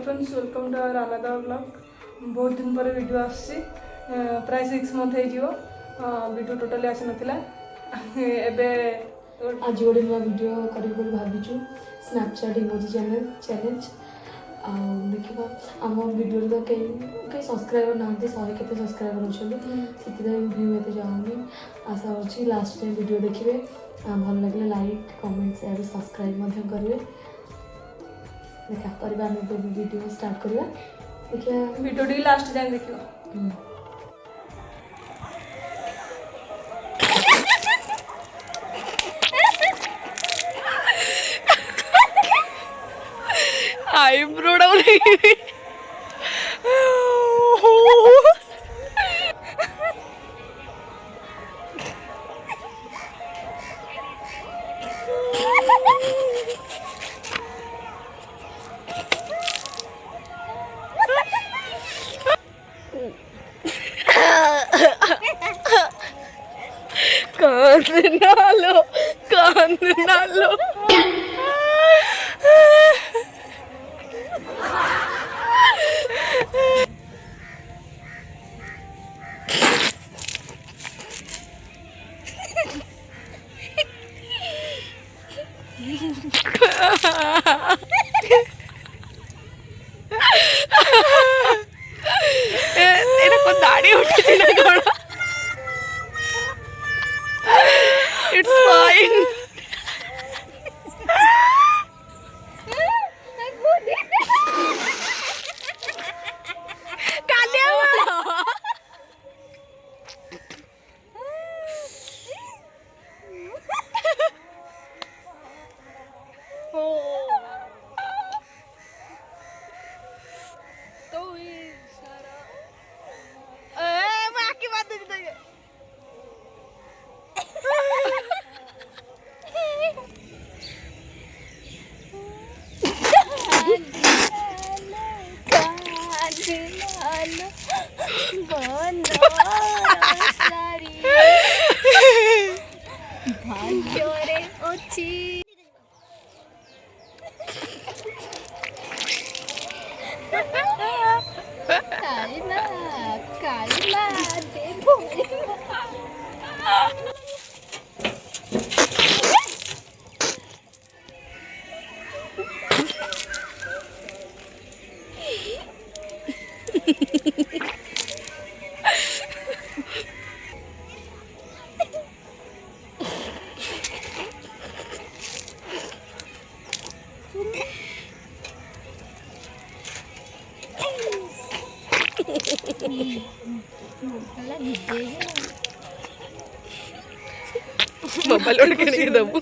Friends welcome to our another blog. बहुत दिन पर वीडियो आसी प्राय 6 मंथ वीडियो टोटाली आसी नथिला एबे आज गोटे नुआ भिड कर भाविचु स्नैपचैट इमोजी चैलेंज देखा आम भिडियो तो कई सब्सक्राइबर ना 100 के सब्सक्राइबर अच्छा व्यू एत जाऊनी आशा अच्छी लास्ट टाइम वीडियो देखिए भल लगे लाइक कमेंट शेयर सब्सक्राइब करेंगे। देखा करवा वीडियो स्टार्ट करवा देखिए वीडियो टी लास्ट जाए देखियो। आईब्रो डाउन कांद ना लो दाढ़ी उठी ना कौन इट्स फाइन भाग्योरे ओची काइला काइला देखो मोबाइल उड़ के नहीं दबू